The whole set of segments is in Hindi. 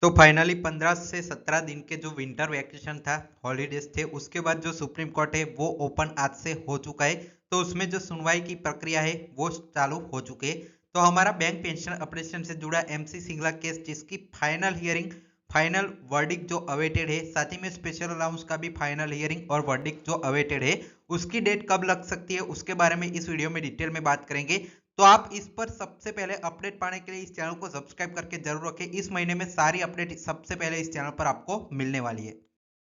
तो फाइनली 15 से 17 दिन के जो विंटर वैकेशन था, हॉलीडेज थे, उसके बाद जो सुप्रीम कोर्ट है वो ओपन आज से हो चुका है। तो उसमें जो सुनवाई की प्रक्रिया है वो चालू हो चुके है। तो हमारा बैंक पेंशन ऑपरेशन से जुड़ा एमसी सिंगला केस जिसकी फाइनल हियरिंग, फाइनल वर्डिक्ट जो अवेटेड है, साथ ही में स्पेशल अलाउंस का भी फाइनल हियरिंग और वर्डिक्ट जो अवेटेड है, उसकी डेट कब लग सकती है उसके बारे में इस वीडियो में डिटेल में बात करेंगे। तो आप इस पर सबसे पहले अपडेट पाने के लिए इस चैनल को सब्सक्राइब करके जरूर रखें। इस महीने में सारी अपडेट सबसे पहले इस चैनल पर आपको मिलने वाली है।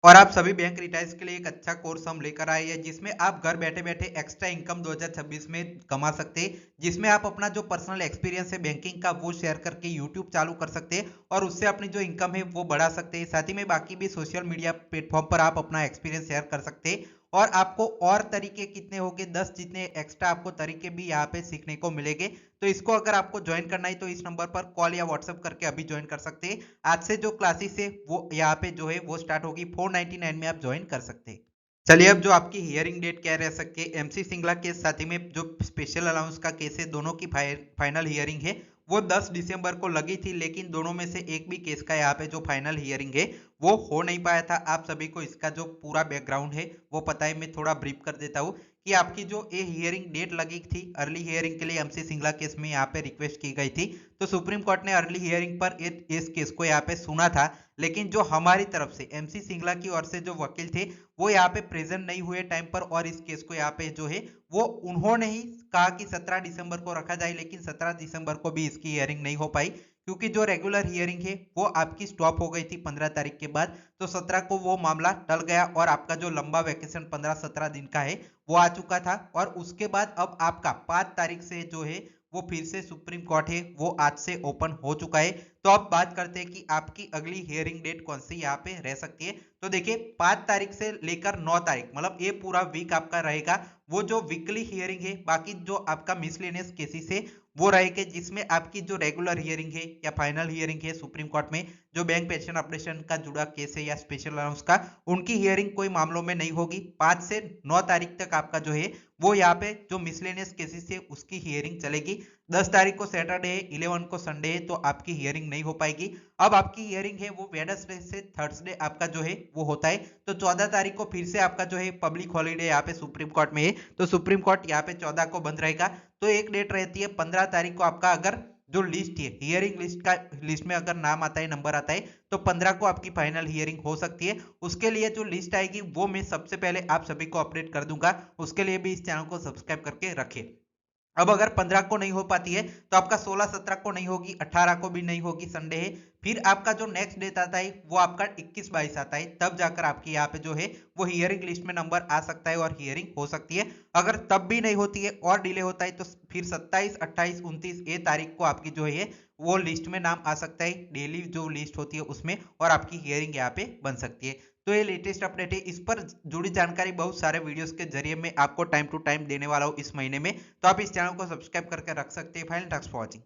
और आप सभी बैंक रिटायर्स के लिए एक अच्छा कोर्स हम लेकर आए हैं जिसमें आप घर बैठे बैठे एक्स्ट्रा इनकम 2026 में कमा सकते हैं, जिसमें आप अपना जो पर्सनल एक्सपीरियंस है बैंकिंग का वो शेयर करके यूट्यूब चालू कर सकते हैं और उससे अपनी जो इनकम है वो बढ़ा सकते हैं। साथ ही में बाकी भी सोशल मीडिया प्लेटफॉर्म पर आप अपना एक्सपीरियंस शेयर कर सकते हैं और आपको और तरीके कितने होंगे, 10 जितने एक्स्ट्रा आपको तरीके भी यहाँ पे सीखने को मिलेंगे। तो इसको अगर आपको ज्वाइन करना है तो इस नंबर पर कॉल या व्हाट्सएप करके अभी ज्वाइन कर सकते हैं। आज से जो क्लासेस है वो यहाँ पे जो है वो स्टार्ट होगी, 499 में आप ज्वाइन कर सकते हैं। चलिए अब जो आपकी हियरिंग डेट क्या रह सकती है, एमसी सिंगला केस साथ ही में जो स्पेशल अलाउंस का केस है, दोनों की फाइनल हियरिंग है वो 10 दिसंबर को लगी थी, लेकिन दोनों में से एक भी केस का यहाँ पे जो फाइनल हियरिंग है वो हो नहीं पाया था। आप सभी को इसका जो पूरा बैकग्राउंड है वो पता है, मैं थोड़ा ब्रीफ कर देता हूँ कि आपकी जो ये हियरिंग डेट लगी थी अर्ली हियरिंग के लिए एमसी सिंगला केस में यहाँ पे रिक्वेस्ट की गई थी। तो सुप्रीम कोर्ट ने अर्ली हियरिंग पर इस केस को यहाँ पे सुना था, लेकिन जो हमारी तरफ से एमसी सिंगला की ओर से जो वकील थे वो यहाँ पे प्रेजेंट नहीं हुए टाइम पर और इस केस को यहाँ पे जो है वो उन्होंने ही कहा कि 17 दिसंबर को रखा जाए, लेकिन 17 दिसंबर को भी इसकी हियरिंग नहीं हो पाई क्योंकि जो रेगुलर हियरिंग है वो आपकी स्टॉप हो गई थी 15 तारीख के बाद। तो 17 को वो मामला टल गया और आपका जो लंबा वैकेशन 15-17 दिन का है वो आ चुका था और उसके बाद अब आपका 5 तारीख से जो है वो फिर से सुप्रीम कोर्ट है वो आज से ओपन हो चुका है। तो अब बात करते हैं कि आपकी अगली हियरिंग डेट कौन सी यहाँ पे रह सकती है। तो देखिए 5 तारीख से लेकर 9 तारीख मतलब ये पूरा वीक आपका रहेगा वो जो वीकली हियरिंग है। बाकी जो आपका मिसलेनियस केसेस है वो रहेंगे, जिसमें आपकी जो रेगुलर हियरिंग है या फाइनल हियरिंग है सुप्रीम कोर्ट में, जो बैंक पेंशन ऑपरेशन का जुड़ा केस है या स्पेशल अलाउंस का, उनकी हियरिंग कोई मामलों में नहीं होगी। 5 से 9 तारीख तक आपका जो है वो यहाँ पे जो मिसलेनियस केसेस है उसकी हियरिंग चलेगी। 10 तारीख को सैटरडे है, 11 को संडे है, तो आपकी हियरिंग नहीं हो पाएगी। अब आपकी हियरिंग है वो वेडनेसडे से थर्सडे आपका जो है वो होता है। तो 14 तारीख को फिर से आपका जो है पब्लिक हॉलीडे यहाँ पे सुप्रीम कोर्ट में है, तो सुप्रीम कोर्ट यहाँ पे 14 को बंद रहेगा। तो एक डेट रहती है 15 तारीख को आपका अगर जो लिस्ट है हियरिंग लिस्ट का, लिस्ट में अगर नाम आता है नंबर आता है तो 15 को आपकी फाइनल हियरिंग हो सकती है। उसके लिए जो लिस्ट आएगी वो मैं सबसे पहले आप सभी को अपडेट कर दूंगा, उसके लिए भी इस चैनल को सब्सक्राइब करके रखें। अब अगर 15 को नहीं हो पाती है तो आपका 16-17 को नहीं होगी, 18 को भी नहीं होगी, संडे है। फिर आपका जो नेक्स्ट डेट आता है वो आपका 21-22 आता है, तब जाकर आपकी यहाँ पे जो है वो हियरिंग लिस्ट में नंबर आ सकता है और हियरिंग हो सकती है। अगर तब भी नहीं होती है और डिले होता है तो फिर 27, 28, 29 ये तारीख को आपकी जो है वो लिस्ट में नाम आ सकता है, डेली जो लिस्ट होती है उसमें, और आपकी हियरिंग यहाँ पे बन सकती है। तो ये लेटेस्ट अपडेट है, इस पर जुड़ी जानकारी बहुत सारे वीडियोस के जरिए मैं आपको टाइम टू टाइम देने वाला हूँ इस महीने में। तो आप इस चैनल को सब्सक्राइब करके रख सकते हैं। Final, thanks for watching.